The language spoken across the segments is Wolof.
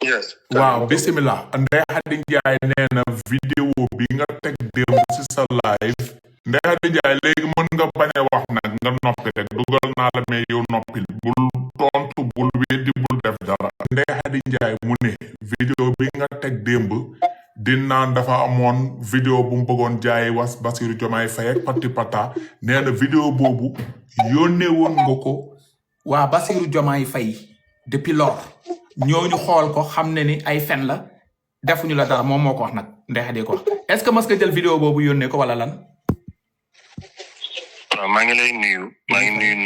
yes. waaw bisimilah. Ndeye Khady Ndiaye nee na vidéo bi nga teg démb ci sa live. Ndeye Khady Ndiaye léegi mën nga bañ a wax nag nga noppi rek dugal naa la mais yow noppil bul tontu bul weddi bul def dara. Ndeye Khady Ndiaye mu ne vidéo bi nga teg démb di naan dafa amoon vidéo bu mu bëggoon jaay was Bassirou Diomaye Faye ak pati pata nee na vidéo boobu yónnee woon nga ko waa Bassirou Diomaye Faye depuis lors ñooñu xool ko xam ne ni ay fen la defuñu la dara moom moo ko wax nag Ndeye Khady ko wax est-ce que mas nga jël vidéo boobu yónnee ko wala lan. waaw maa ngi lay nuyu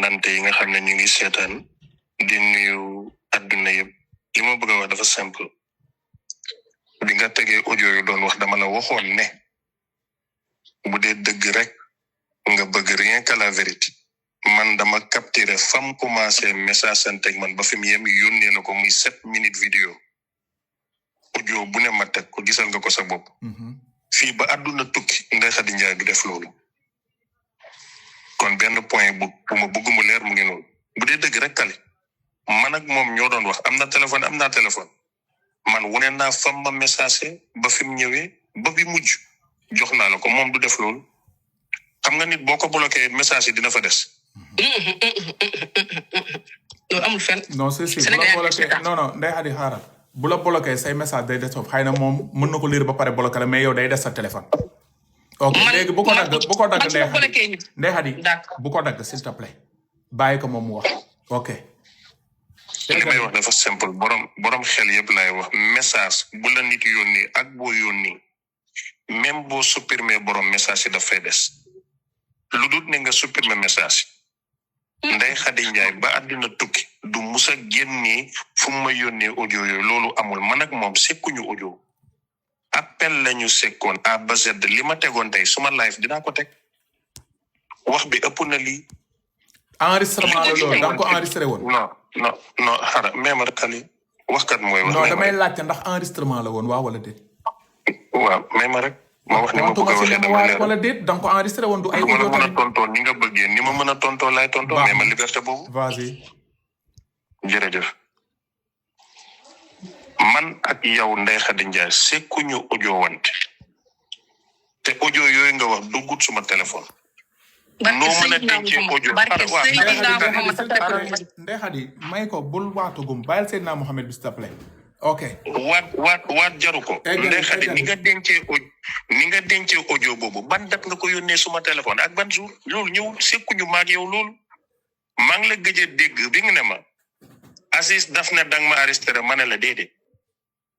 nante yi nga xam ne ñu ngi seetaan di nuyu adduna yëpp li ma bëgg a wax dafa simple bi nga tegee audio yu doon wax dama la waxoon ne bu dee dëgg rek nga bëgg rien que la vérité man dama capturer fam commencé message santeg man ba fi mu yem yónnee na ko muy 7 minutes vidéo audio bu ne ma teg ko gisal nga ko sa bopp fii ba àdduna tukki Ndeye Khady Ndiaye du def loolu kon benn point bu ma bëgg mu leer mu ngi noonu bu dee dëgg rek kali man ak moom ñoo doon wax am naa téléphone man wone naa fam ma message ba fi mu ñëwee ba bi mujj jox naa la ko moom du def loolu xam nga nit boo ko bloqué message yi dina fa des. loolu amul fenn. non c'est bu la bloqué non Ndeye Khady xaaral bu la bloqué say message day des foofu xëy na moom mën na ko lire ba pare bloqué la mais yow day des sa téléphone. ok léegi bu ko dagg Ndeye Khady bu ko dagg s'il te plaît bàyyi ko moom mu wax ok. li may wax dafa simple borom xel yëpp laay wax message bu la nit yónnee ak boo yónnee même boo supprimer borom message yi daf fay des lu dul ne nga supprimer message Ndeye Khady Ndiaye ba àddina tukki du musa génnee fu ma yónnee audio yooyu loolu amul man ak moom sekkuñu audio appel lañu sekkoon A ba Z li ma tegoon tey suma live dinaa ko teg wax bi ëpp na lii. enregistrement la loolu da nga ko enregistré woon. non xara même rek kali waxkat mooy wax. non damay laajte ndax enregistrement la woon waaw wala déet. waaw même rek ma wax ni ma bëgg a waxee dama leer wala déet da nga ko enregistré woon du ay. audio tamit mën a tontoo ni nga bëggee ni ma mën a tontoo laay tontoo mais ma liberté boobu. vas-y. jërëjëf man ak yow Ndeye Khady Ndiaye sekkuñu audio wante te audio yooyu nga wax duggut suma téléphone. noo mën a dencee audio Ndeye Khady may ko bul waatugum bàyyil Seydina Mohamed bi s'il te plaît ok waat jaru ko Ndeye Khady ni nga dencee audio boobu ban dat nga ko yónnee suma téléphone ak ban jour loolu ñëw sekkuñu maag yow loolu maa ngi la gëj a dégg bi nga ne ma Aziz daf ne danga ma arrêté ma ne la déedéet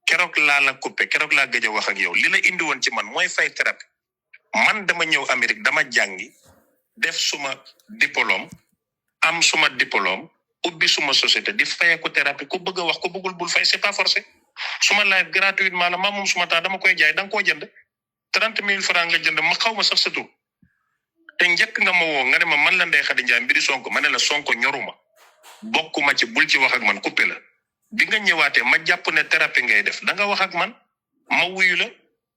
keroog laa la coupé keroog laa gëj a wax ak yow li la indi woon ci man mooy fay thérapie man dama ñëw Amérique dama jàngi def suma diplôme am suma diplôme ubbi suma société di fayeeku thérapie ku bëgg a wax ku bëggul bul fay c'est pas forcé suma live gratuitement la moom suma temps dama koy jaay da nga koo jënd 30,000 francs nga jënd ma xaw ma sax sa tur te njëkk nga ma woo nga ne ma man la Ndeye Khady Ndiaye mbiri Sonko ma ne la Sonko ñoruma bokkuma ci bul ci wax ak man coupé la bi nga ñëwaatee ma jàpp ne thérapie ngay def da nga wax ak man ma wuyu la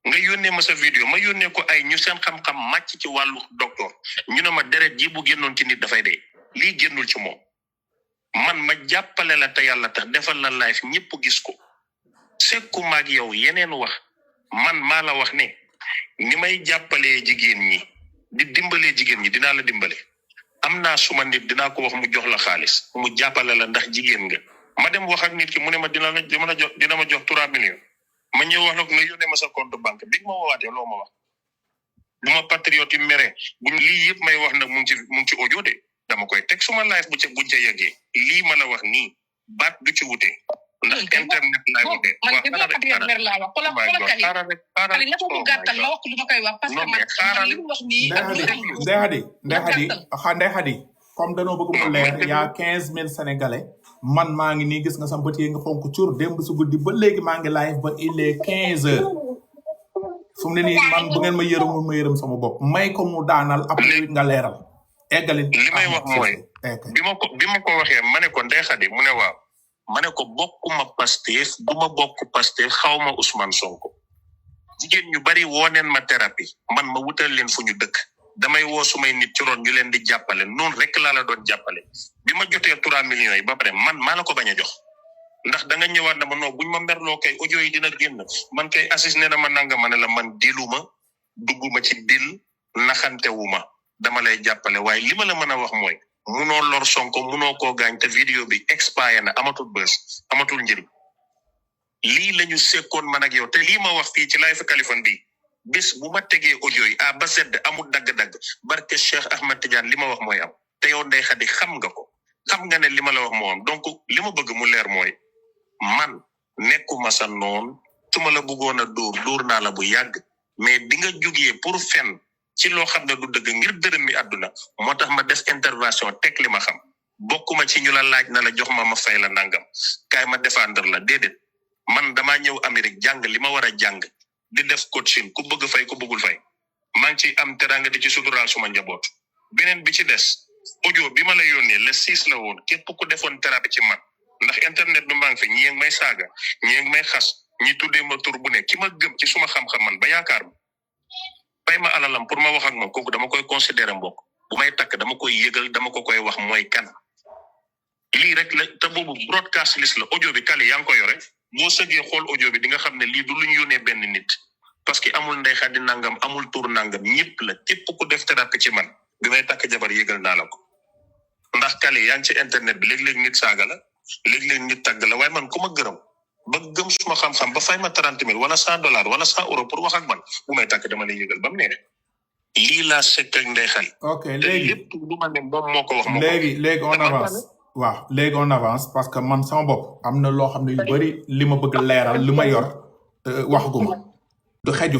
nga yónnee ma sa vidéo ma yónnee ko ay ñu seen xam-xam màcc ci wàllu docteur ñu ne ma deret ji bu génnoon ci nit dafay dee lii génnul ci moom man ma jàppale la te yàlla tax defal la live ñëpp gis ko sekku maag yow yeneen wax man maa la wax ne ni may jàppalee jigéen ñi di dimbalee jigéen ñi dinaa la dimbale am naa suma nit dinaa ko wax mu jox la xaalis mu jàppale la ndax jigéen nga ma dem wax ak nit ki mu ne ma dina ma jox 3 millions ma ñëw wax la ko nga yónnee ma sa compte banque bi ma woowaatee loo ma wax bu ma patriote yi mere buñ lii yëpp may wax nag mu ngi ci audio de dama koy teg suma live buñ ca yeggee lii ma la wax nii baat du ci wute ndax internet laay wute man dama patriote mer laa wax xoolal kali la ko gàttal la wax lu ma koy wax parce que man li mu wax nii Ndeye Khady comme danoo bëgg mu leer y'a 15,000 sénégalais man maa ngi nii gis nga sama bët yi nga xonk cur démb su guddi ba léegi maa ngi live ba il est 15 heures fu mu ne nii man bu ngeen ma yërëm sama bopp may ko mu daanal après nga leeral eggali li may wax mooy bi ma ko waxee ma ne ko Ndeye Khady mu ne waaw ma ne ko bokkuma Pastef du ma bokk Pastef xaw ma Ousmane Sonko jigéen ñu bari woo neen ma thérapie man ma wutal leen fu ñu dëkk damay woo sumay nit ci roon ñu leen di jàppale noonu rek laa la doon jàppale bi ma jotee 3 millions yi ba pare man maa la ko bañ a jox ndax da nga ñëwaat na ma non buñ ma merloo kay audio yi dina génn man kay Aziz nee na ma nanga ma ne la man diluma dugguma ci dil naxantewuma dama lay jàppale waaye li ma la mën a wax mooy munoo lor Sonko munoo koo gaañ te vidéo bi expiré na amatul bës amatul njëriñ lii lañu sekkoon man ak yow te lii ma wax fii ci live Kaliphone bi bés bu ma tegee audio yi A ba Z amul dagg-dagg barke Cheikh Ahmed Tidiane li ma wax mooy am te yow Ndeye Khady xam nga ko xam nga ne li ma la wax moo am donc li ma bëgg mu leer mooy man nekkuma sa noon su ma la bëggoon a dóor naa la bu yàgg mais bi nga jógee pour fen ci loo xam ne du dëgg ngir dërëm mi àdduna moo tax ma def intervention teg li ma xam bokkuma ci ñu la laaj na la jox ma fay la nangam kaay ma défendre la déedéet man damaa ñëw Amérique jàng li ma war a jàng di def coaching ku bëgg fay ku bëggul fay maa ngi ci am teranga di ci suturaal suma njaboot beneen bi ci des audio bi ma la yónnee le 6 la woon képp ku defoon thérapie ci man ndax internet bi maa ngi fi ñi ngi may saaga ñi ngi may xas ñi tuddee ma tur bu ne ki ma gëm ci suma xam-xam man ba yaakaar ma fay ma alalam pour ma wax ak moom kooku dama koy considérer mbokk bu may takk dama koy yëgal dama ko koy wax mooy kan lii rek la te boobu broadcast list la audio bi Kali yaa ngi ko yore boo sëgee xool audio bi di nga xam ne lii du lu ñu yónnee benn nit parce que amul Ndeye Khady nangam amul tur nangam ñëpp la képp ku def thérapie ci man bi may takk jabar yëgal naa la ko ndax Kali yaa ngi ci internet bi léeg-léeg nit saaga la léeg-léeg nit tàgg la waaye man ku ma gërëm ba gëm suma xam-xam ba fay ma 30,000 wala $100 wala €100 pour wax ak man bu may takk dama lay yëgal ba mu neex lii laa sekk ak Ndeye Khady. ok léegi lépp du ma ne moom moo ko wax. léegi on avance. waaw léegi on avance parce que man sama bopp am na loo xam ne yu bari li ma bëgg leeral li ma yor waxaguma du xeju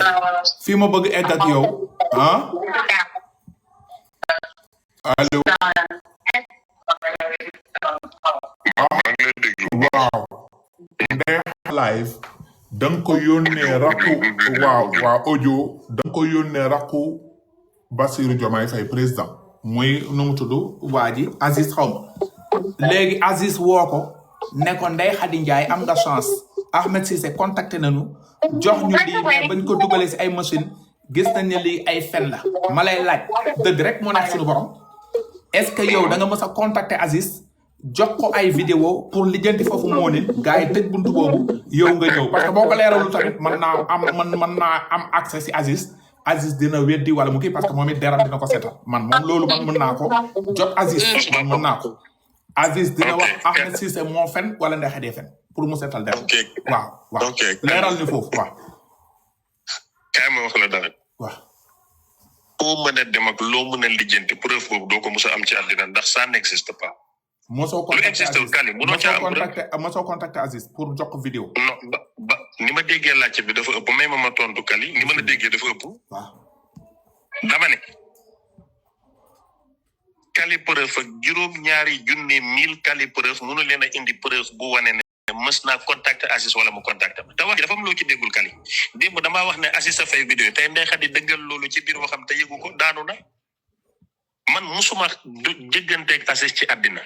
fii ma bëgg egg ak yow ah allo waaw Ndeye live da nga ko yónnee rakku waaw audio da nga ko yónnee rakku Bassirou Diomaye Faye président muy nu mu tudd waa ji Aziz xaw ma léegi Aziz woo ko ne ko Ndeye Khady Ndiaye am nga chance Ahmed Cissé contacté nañu jox ñu lii mais bañ ko dugalee si ay machine gis nañ ne lii ay fen la ma lay laaj dëgg rek moo nekk suñu borom est-ce que yow da nga mës a contacter Aziz jox ko ay vidéo pour lijjanti foofu moo nit gars yi tëj buntu boobu yow nga ñëw parce que boo ko leeralu tamit mën naa am accès si Aziz dina weddi wala mu kii parce que moom it deram dina ko seetal man moom loolu man mën naa ko jot Aziz man mën naa ko Aziz dina wax Ahmed Cissé moo fen wala Ndeye Khady fen pour mu seetal deram waaw leeral ni foofu waaw kaay ma wax la dara waaw foo mën a dem ak loo mën a lijjanti preuve boobu doo ko mos a am ci àddina ndax ça n'existe pas mosoo contacté Aziz pour jox ko vidéo non ba ni ma déggee laajte bi dafa ëpp may ma tontu Kali ni ma la déggee dafa ëpp waaw dama ne Kali preuve ak juróom-ñaari junne 1000 Kali preuve mënu leen a indi preuve bu wane ne mës naa contacté Aziz wala mu contacté ma te wax dafa am loo ci déggul Kali démb damaa wax ne Aziz a fay vidéo tey Ndeye Khady dëggal loolu ci biir waxam te yëgu ko daanu na man musuma jégganteeg Aziz ci àddina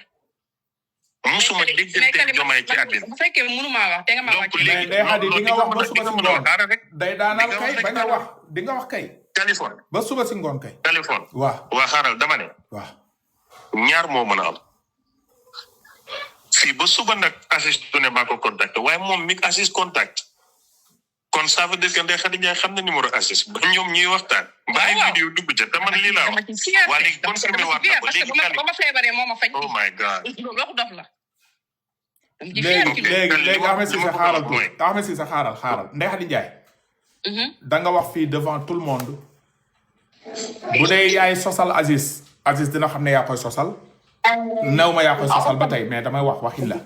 musuma dégganteeg Diomaye ci àddina bu fekkee mënumaa wax te nga ma wax ci mais Ndeye Khady di nga wax ba suba si ngoon day daanal kay bañ a wax di nga wax kay Kaliphone ba suba si ngoon kay Kaliphone waaw waa xaaral dama ne waaw ñaar moo mën a am fii ba suba nag Aziz du ne maa ko contacté waaye moom mi Aziz contact kon ça veut dire que Ndeye Khady Ndiaye xam na numéro Aziz ba ñoom ñuy waxtaan bàyyi vidéo dugg ca te man lii laa wax waa léegi confirmé waat na ko léegi Kali ba ma feebaree moo ma faj oh my god waxu dof la léegi Ahmed Cissé xaaral ko Ahmed Cissé xaaral Ndeye Khady Ndiaye da nga wax fii devant tout le monde bu dee yaay sosal Aziz dina xam ne yaa koy sosal new ma yaa koy sosal ba tey mais damay waxin la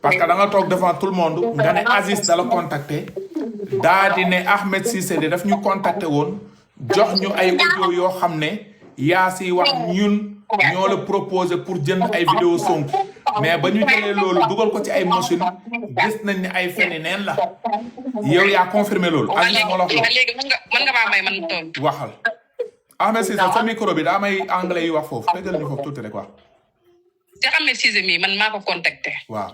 parce que da nga toog devant tout le monde nga ne Aziz dala contacté daa di ne Ahmed Cissé de daf ñu contacté woon jox ñu ay audio yoo xam ne yaa si wax ñun ñoo la proposé pour jënd ay vidéo Sonko mais ba ñu jëlee loolu dugal ko ci ay machine gis nañ ne ay feni neen la yow yaa confirmé loolu Aziz moo la wax léegi mën nga maa may man tontu waxal Ahmed Cissé sa micro bi daa may anglais yu wax foofu tegal ñu foofu tuuti rek wax te Ahmed Cissé mi man maa ko contacté waaw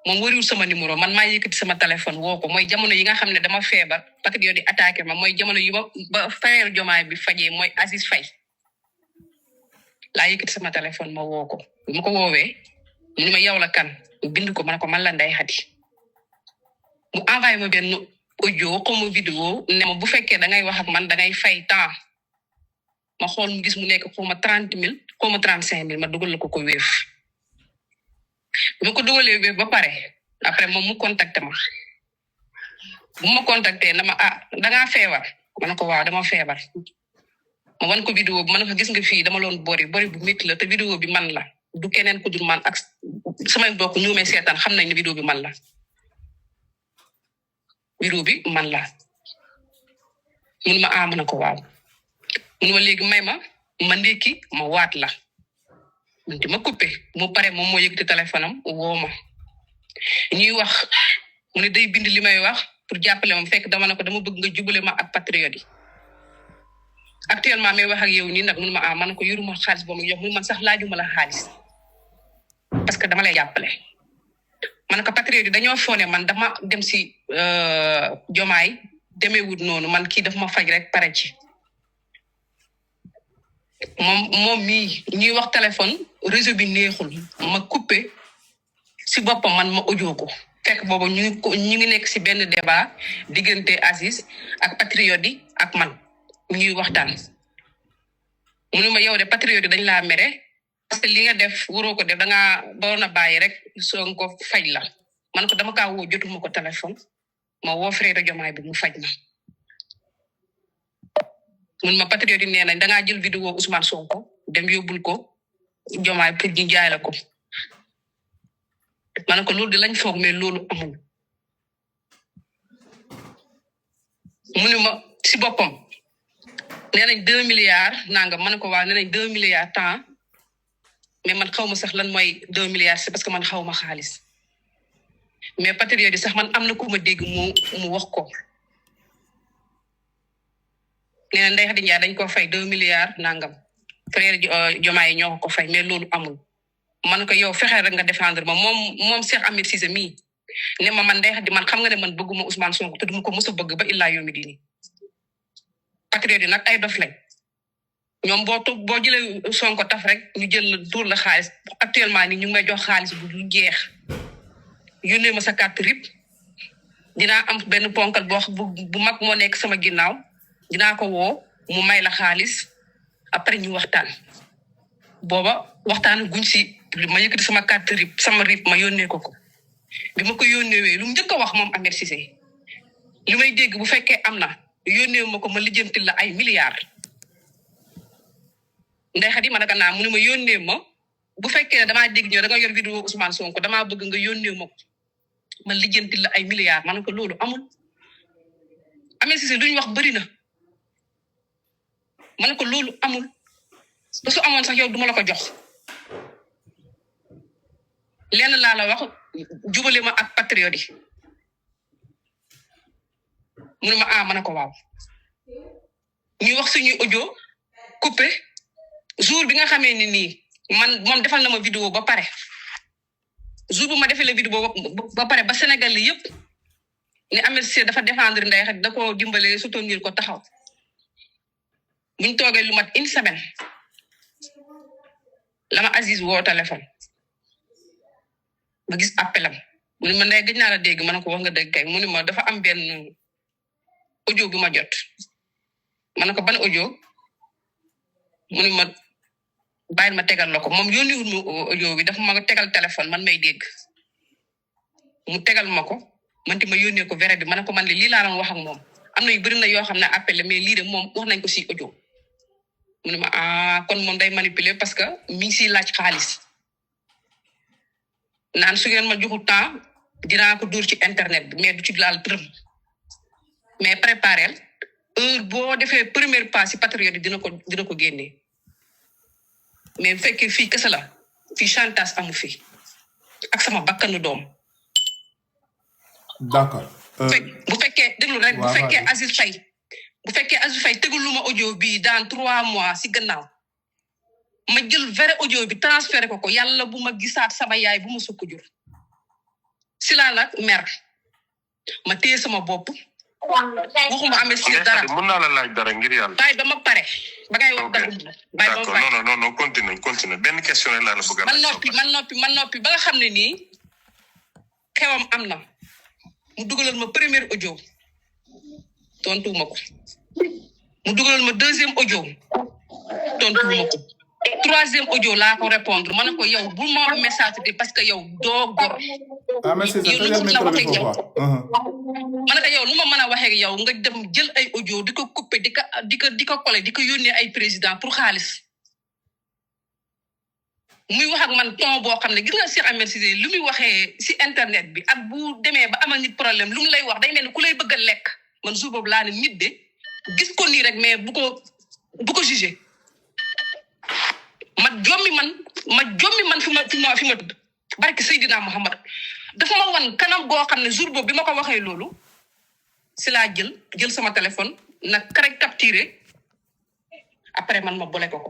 moom wariwul sama numéro man maa yëkkati sama téléphone woo ko mooy jamono yi nga xam ne dama feebar parce que yow di attaqué ma mooy jamono yi ba Faye Diomaye bi fajee mooy Aziz Faye laa yëkkati sama téléphone ma woo ko bu ma ko woowee mu ne ma yow la kan bind ko ma ne ko man la Ndeye Khady mu envoyé ma benn audio comme vidéo ne ma bu fekkee da ngay wax ak man da ngay fay temps ma xool mu gis mu nekk xaw ma 30 000 xaw ma 35 000 ma dugal la ko wéef bu ma ko dugalee wéef ba pare après moom mu contacté ma bu ma contacté na ma da ngaa feebar ma ne ko waaw dama feebar ma wan ko vidéo bi ma ne ko gis nga fii dama loon bori bu métti la te vidéo bi man la du keneen ku dul man ak samay mbokk ñu may seetaan xam nañ ne vidéo bi man la mun ma ma ne ko waaw mun ma léegi may ma ndékki ma waat la man di ma coupé mu pare moom moo yëkkati téléphone am woo ma ñuy wax mu ne day bind li may wax pour jàppale ma fekk dama ne ko dama bëgg nga jubale ma ak patriote yi actuellement may wax ak yow nii nag mun ma man ko yoruma xaalis boo ma jox mun man sax laajuma la xaalis parce que dama lay jàppale man ko patriote yi dañoo foone man dama dem si jomaay demeewut noonu man kii daf ma faj rek pare ci moom mii ñuy wax téléphone réseau bi neexul ma coupé si boppam man ma audio ko fekk boobu ñu ngi nekk si benn débat diggante Aziz ak patriote yi ak man ñuy waxtaan mu ne ma yow de patriote yi dañ laa mere parce que li nga def waroo ko def da ngaa doon a bàyyi rek soo ko faj la man ko dama kaa woo jotuma ko téléphone ma woo frère Diomaye bi mu faj ma mun ma patriote yi nee nañ da ngaa jël vidéo Ousmane Sonko dem yóbbul ko Diomaye pour ñu jaay la ko ma ne ko loolu di lañ foog mais loolu amul mu ne ma si boppam nee nañ 2 milliards nangam ma ne ko waaw nee nañ 2 milliards temps mais man xaw ma sax lan mooy 2 milliards c'est parce que man xaw ma xaalis mais patriote yi sax man am na ku ma dégg mu wax ko nee na Ndeye Khady Ndiaye dañ ko fay 2 milliards nangam frère Diomaye yi ñoo ko fay mais loolu amul man ko yow fexeel rek nga défendre ma moom Cheikh Ahmed Cissé mii ne ma man Ndeye Khady man xam nga ne man bëgguma Ousmane Sonko te duma ko mos a bëgg ba illaa yomi dini patriote yi nag ay dof lañ ñoom boo jëlee Sonko taf rek ñu jël la tuur la xaalis actuellement ni ñu ngi may jox xaalis bu dul jeex yónnee ma sa carte RIP dinaa am benn ponkal bu mag moo nekk sama ginnaaw dinaa ko woo mu may la xaalis après ñu waxtaan booba waxtaan guñ si ma yëkkati sama carte RIP sama RIP ma yónnee ko bi ma ko yónneewee lu mu njëkk a wax moom Ahmed Cissé li may dégg bu fekkee am na yónnee ma ko ma lijjantil la ay milliards Ndeye Khady ma naka naa mu ne ma yónnee ma bu fekkee ne damaa dégg ñëw da nga yor vidéo Ousmane Sonko damaa bëgg nga yónnee ma ko ma lijjantil la ay milliards ma ne ko loolu amul Ahmed Cissé lu ñu wax bëri na ma ne ko loolu amul ba su amoon sax yow duma la ko jox lenn laa la wax jubale ma ak patriote yi mu ne ma ma ne ko waaw ñuy wax suñuy audio coupé jour bi nga xamee ni nii moom defal na ma vidéo ba pare jour bu ma defee la vidéo ba pare ba Sénégal li yëpp ne Ahmed Cissé dafa défendre Ndeye Khady da ko dimbale soutenir ko taxaw buñ toogee lu mat une semaine la ma Aziz woo téléphone ma gis appelam mu ne ma Ndeye gëj naa la dégg ma ne ko wax nga dëgg kay mu ne ma dafa am benn audio bu ma jot ma ne ko ban audio mu ne ma bàyyil ma tegal la ko moom yónniwul mu audio bi dafa ma tegal téléphone man may dégg mu tegal ma ko man ti ma yónnee ko vrai bi ma ne ko man lii laa doon wax ak moom am na yu bëri na yoo xam ne appel mais lii de moom wax nañ ko si audio mu ne ma kon moom day manipuler parce que mi ngi siy laaj xaalis naan su ngeen ma joxul temps dinaa ko dóor ci internet bi mais du ci laal tërëm mais préparel heure boo defee première pas si patriote dina ko génnee mais bu fekkee fii kese la fii chantage amu fi ak sama bakkanu doom. d'accord. bu fekkee déglu rek bu fekkee Aziz Faye tegulu ma audio bi dans 3 mois si gannaaw ma jël vrai audio bi transféré ko yàlla bu ma gisaat sama yaay bu ma sukk jur si laa nag mer ma téye sama bopp waxuma Ahmed Cissé dara mën naa la laaj dara ngir yàlla. bàyyi ba ma pare ba ngay wax dara d'accord non continue benn question rek laa la bëgg a laaj. man noppi ba nga xam ne nii xewam am na mu dugalal ma premier audio tontuwuma ko mu dugalal ma deuxième audio tontuwuma ko troisième audio laa ko répondre ma ne ko yow bu ma message de parce que yow doo gor mais c'est ça yow lu ma mën a waxee ak yow ma ne ko yow lu ma mën a waxee ak yow nga dem jël ay audio di ko couper di ko coller di ko yónnee ay président pour xaalis muy wax ak man ton boo xam ne gis nga Cheikh Ahmed Cissé lu muy waxee si internet bi ak bu demee ba amal nit problème lu mu lay wax day mel ni ku lay bëgg a lekk man jour boobu laa ne nit de gis ko nii rek mais bu ko jugé ma jommi man fi ma tudd barke Seydina Muhammad dafa ma wan kanam goo xam ne jour boobu bi ma ko waxee loolu si laa jël sama téléphone nag karek capturé après man ma bolé ko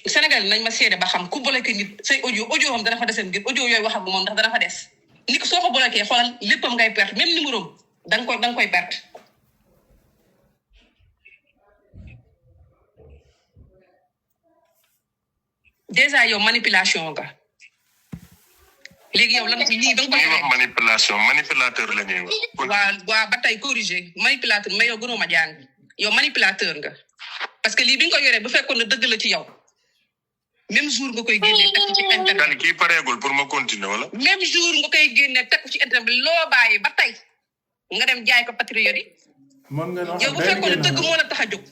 Sénégal nañ ma seede ba xam ku bloqué nit say audio xam dana fa deseen ngir audio yooyu wax ak moom ndax dana fa des nit ko soo ko bloqué xoolal léppam ngay perte même numéro da nga koy perte déjà yow manipulation nga léegi yow lan lii da nga koy wax manipulateur la ñuy wax. waa ba tey corrigé manipulateur mais yow gënoo ma jàng yow manipulateur nga parce que lii bi nga ko yoree bu fekkoon ne dëgg la ci yow même jour nga koy génnee teg ci internet. kan kii pareegul pour ma continuer wala. même jour nga koy génnee teg ci internet bi loo bàyyi ba tey nga dem jaay ko patriote yi. mën nga wax yow bu fekkoon ne dëgg moo la tax a jóg.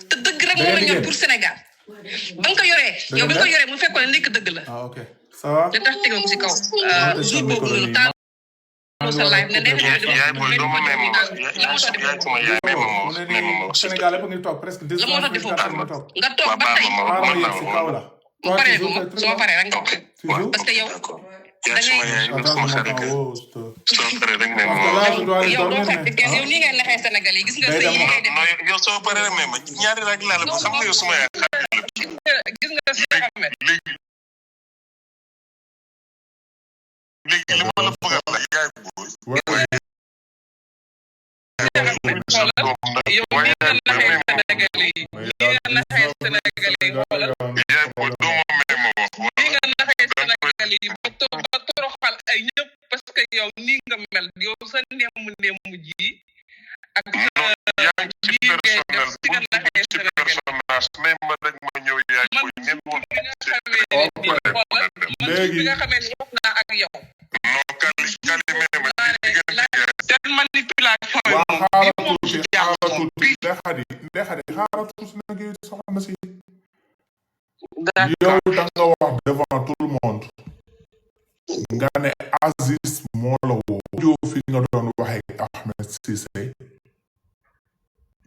te dëgg rek moo la ñor pour Sénégal. ba nga ko yoree yow bi nga ko yoree mu fekkoon ne nekk dëgg la. ok ça va. da tax tegoo ko si kaw. jour boobu noonu taal sa live ne day yaay booy doo ma même yaay sama yaay même ma Sénégal yëpp a ngi toog presque 2 la moo tax defoo nga toog ba tey si kaw la. mu paree bu ma soo paree rek nga parce que yow yaay sama yaay sama xarit soo paree rek même yow doo fekk kenn yow nii ngay naxee Sénégal yi gis nga sa yi ngay def yow soo paree rek même ñaari rek laa la xam nga yow sama yaay gis nga Cheikh Ahmed léegi li ma la bëgg a wax yaay booy yow nii nga naxee Sénégal yi nii nga naxee Sénégal yi xoolal yaay booy doo ma même wax nii nga naxee Sénégal yi ba toroxal ay ñëpp parce que yow nii nga mel yow sa neemu ji ak yaa ngi ci personnel ci personnage même ma rek ma ñëw yaay booy ngeen wax bi nga xamee ni wax naa ak yow non kali même seen manipulation yow da nga wax devant tout le monde nga ne Aziz moo la woo audio fi nga doon waxee Ahmed Cissé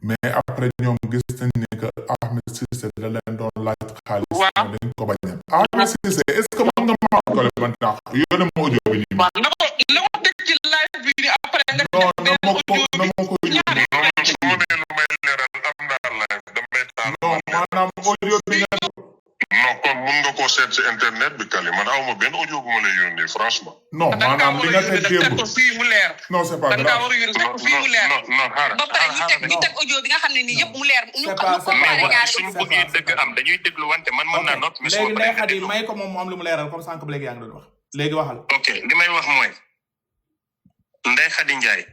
mais après ñoom gis nañ ne que Ahmed Cissé da leen doon laaj xaalis dañ ko bañal Ahmed Cissé est-ce que mën nga ma ko le maintenant yónnee ma audio bi nii na ko teg ci live bi ni après nga non na ma ko yónnee su ma nee lu may leeral am naa live damay taal non maanaam audio bi nga non kon mun nga koo seet si internet bi kali man awma benn audio bu ma lay yónnee franchement non maanaam li nga teg démb fii mu leer non c'est pas grave fii mu leer non xaaral ba pare ñu teg audio bi nga xam ne nii yëpp mu leer ñu comparé ñaar suñu bëggee dëgg am dañuy déglu wante man mën naa noot mais léegi Ndeye Khady may ko moom mu am lu mu leeral comme sànq ba léegi yaa ngi doon wax léegi waxal ok li may wax mooy Ndeye Khady Ndiaye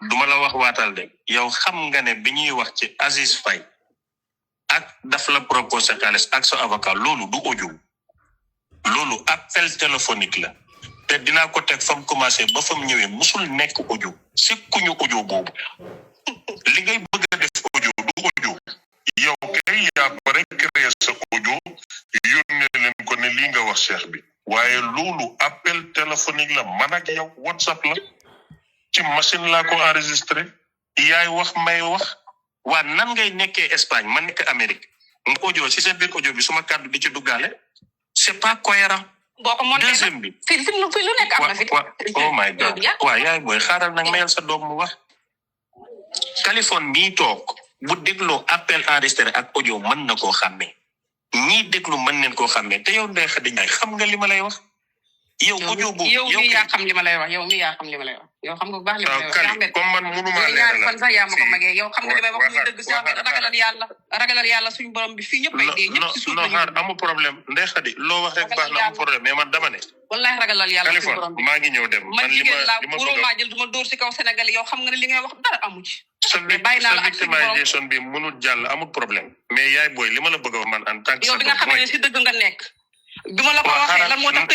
duma la wax waatal de yow xam nga ne bi ñuy wax ci Aziz Faye ak daf la proposé xaalis ak sa avocat loolu du audio loolu appel téléphonique la te dinaa ko teg fam commencé ba fam ñëwee musul nekk audio sikkuñu audio boobu li ngay bëgg a def audio du audio yow kay yaa pare créer sa audio yónnee leen ko ne lii nga wax cheikh bi waaye loolu appel téléphonique la man ak yow WhatsApp la ci machine laa ko enregistré yaay wax may wax waa nan ngay nekkee Espagne man nekk Amérique nga audio ci seen biir audio bi suma kàddu di ci duggaale c'est pas cohérent boo ko monté deuxième bi fi lu nekk am na fi oh my god waa yaay booy xaaral nag mayal sa doom mu wax Californie mii toog bu dégloo appel enregistré ak audio mën na koo xàmmee ñii déglu mën neen koo xàmmee te yow Ndeye Khady Ndiaye xam nga li ma lay wax yow audio boobu yow mi yaa xam li ma lay wax yow mi yaa xam li ma lay wax yow xam nga bu baax li ma lay wax Kali comme man mënuma leeral fan sax yaa ma ko magee yow xam nga li may wax muy dëgg sax ragalal yàlla suñu borom bi fii ñëpp ay dee ñëpp si suuf non xaar amul problème Ndeye Khady loo wax rek baax na amul problème mais man dama ne wallahi ragalal yàlla suñu borom bi maa ngi ñëw dem man jigéen laa waroo maa jël duma dóor si kaw Sénégal yow xam nga ne li ngay wax dara amu ci sa victimisation bi mënul jàll amul problème mais yaay booy li ma la bëgg a wax man en tant que yow bi nga xamee ne si dëgg nga nekk bi ma la ko waxee lan moo tax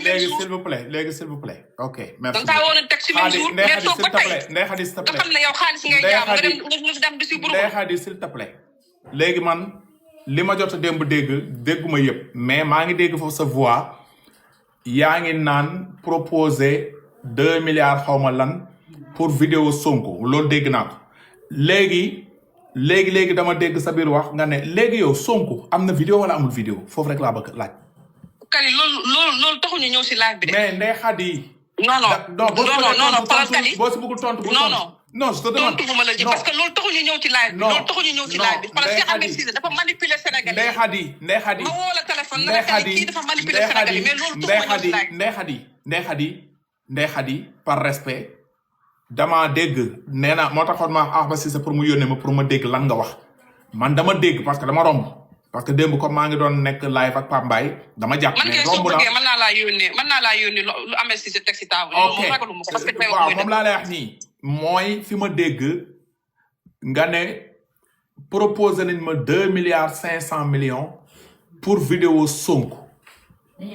léegi s'il vous plaît ok merci da nga woon a teg si même jour mais toog ba tey Ndeye Khady s'il te plaît nga xam ne yow xaalis ngay jaam nga dem di si buru Ndeye Khady s'il te plaît léegi man li ma jot a démb dégguma yëpp mais maa ngi dégg foofu sa voix yaa ngi naan proposer 2 milliards xaw ma lan pour vidéo Sonko loolu dégg naa ko léegi dama dégg sa biir wax nga ne léegi yow Sonko am na vidéo wala amul vidéo foofu rek laa bëgg laaj. Kali loolu taxuñu ñëw si live bi de. mais Ndeye Khady. non Kali boo si bëggul tontu. non je te demande tontu bu ma la ji parce que loolu taxuñu ñëw ci live bi. loolu taxuñu ñëw ci live bi. parce que Cheikh Ahmed Cissé dafa manipuler Sénégalais. Ndeye Khady ma woo la téléphone nga ne kii dafa manipuler Sénégalais mais loolu taxuñu ñëw ci live bi. Ndeye Khady par respect. dama dégg nee na moo taxoon ma Ahmed Cissé pour mu yónnee ma pour ma dégg lan nga wax man dama dégg parce que dama romb parce que démb comme maa ngi doon nekk live ak Pape Mbaye dama jàpp mais romb na mën naa laa yónnee lu Ahmed Cissé teg si table ok waaw moom laa lay wax nii mooy fi ma dégg nga ne proposé nañ ma 2 milliards 500 millions pour vidéo Sonko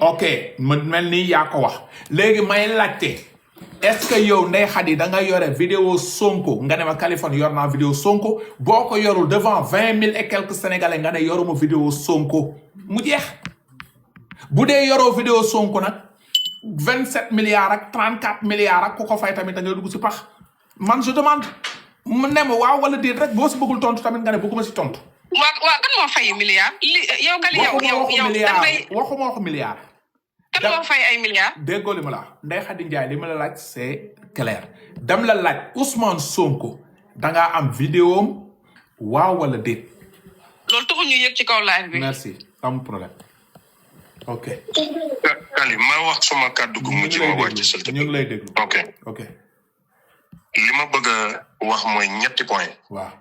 ok ma mel ni yaa ko wax léegi may laajte est-ce que yow Ndeye Khady da nga yore vidéo Sonko nga ne ma Californie yor naa vidéo Sonko boo ko yorul devant 20 000 et quelques sénégalais nga ne yoruma vidéo Sonko mu jeex bu dee yoroo vidéo Sonko nag 27 milliards ak 34 milliards ak ku ko fay tamit da ngay dugg si pax man je demande mu ne ma waaw wala déet rek boo si bëggul tontu tamit nga ne bëgguma si tontu. waaw kan moo fay milliard yow Kali waxuma waxu milliard. kan moo fay ay milliards. déggoo li ma la Ndeye Khady Ndiaye li ma la laaj c'est clair dam la laaj Ousmane Sonko dangaa am vidéo am waaw wala déet. loolu taxul ñu yëg ci kaw live bi. merci amul problème ok. Kali ma wax suma kàddu gu mujj ma wàcc sa ñu ngi lay déglu. ok. li ma bëgg a wax mooy ñetti point. waaw.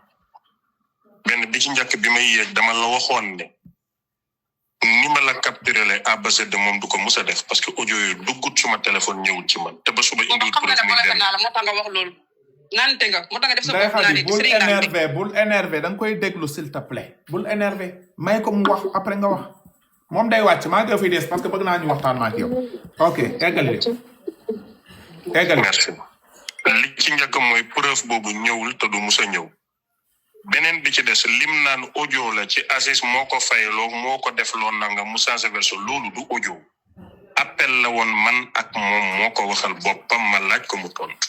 benn bi ci njëkk bi may yéeg dama la waxoon ne. ni ma la capturé le ABCD de moom du ko mus a def parce que audio yooyu duggut suma téléphone ñëwul ci man te ba suba indiwul preuve muy dem moo tax nga wax loolu naante nga moo tax nga def sa bopp naa bul énervé da nga koy déglu s'il te plaît bul énervé may ko mu wax après nga wax moom day wàcc maa ngi fi des parce que bëgg naa ñu waxtaan ma ak yow ok eggali merci li ci njëkk mooy preuve boobu ñëwul te du mus a ñëw beneen bi ci des lim naan audio la ci Aziz moo ko fayloo moo ko def loo nanga mu changé version loolu du audio appel la woon man ak moom moo ko waxal boppam ma laaj ko mu tontu.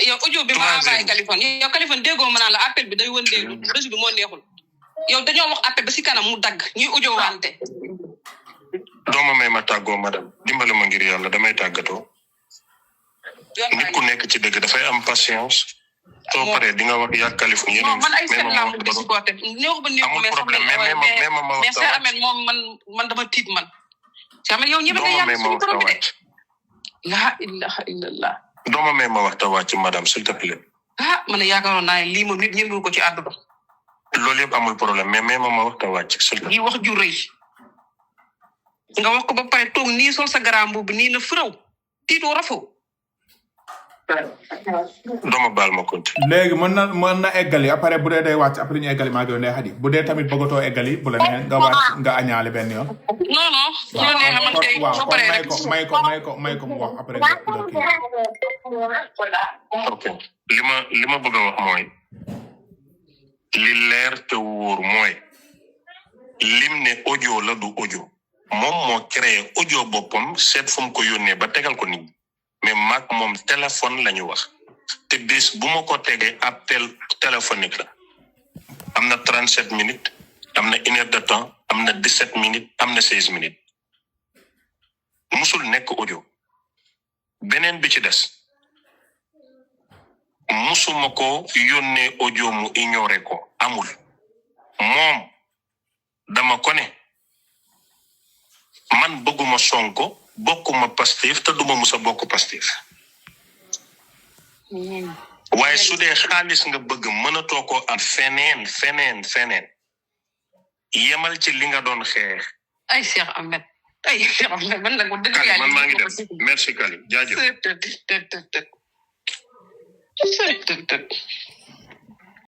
yow audio bi ma envoyé Californie yow Californie déggoo ma naan la appel bi day wëndeelu réseau bi moo neexul yow dañoo wax appel ba si kanam mu dagg ñuy audio wante. dooma may ma tàggoo madame dimbali ma ngir yàlla damay tàggatoo. nit ku nekk ci dëgg dafay am patience. soo paree di nga wax yaa Californie yeneen. man ay seen laa di supporté néew ba néew mais Cheikh Ahmed moom man dama tiit man. Cheikh Ahmed yow ñëpp nga yàlla suñu borom bi de. la ilaha illallah. dooma may ma waxta wàcc madame s'il te plaît. man yaakaaroon naa ne lii moom nit ñëngu ko ci àdduna. loolu yëpp amul problème mais may ma waxta wàcc s'il te plaît. lii wax ju rëy. nga wax ko ba pare toog nii sol sa garam boobu nii na furaw tiitoo rafoo. dooma baal ma continue. léegi mën na eggali après bu dee day wàcc après ñu eggali maa ngi Ndeye Khady bu dee tamit bëggatoo eggali bu la neexee nga wàcc nga añaale benn yoon. non. waaw may ko mu wax après nga ok li ma bëgg a wax mooy li leer te wóor mooy lim ne audio la du audio moom moo créé audio boppam seet fu mu ko yónnee ba tegal ko nit mais maag moom téléphone la ñu wax te bés bu ma ko tegee appel téléphonique la am na 37 minutes am na 1 heure de temps am na 17 minutes am na 16 minutes musul nekk audio beneen bi ci des musuma ko yónnee audio mu ignoré ko amul moom dama ko ne man bëgguma Sonko bokkuma Pastef te duma musa bokk Pastef waaye su dee xaalis nga bëgg mënatoo ko am feneen yemal ci li nga doon xeex ay Cheikh Ahmed man nag dëgg Kali yàlla man maa ngi dem merci Kali jaajëf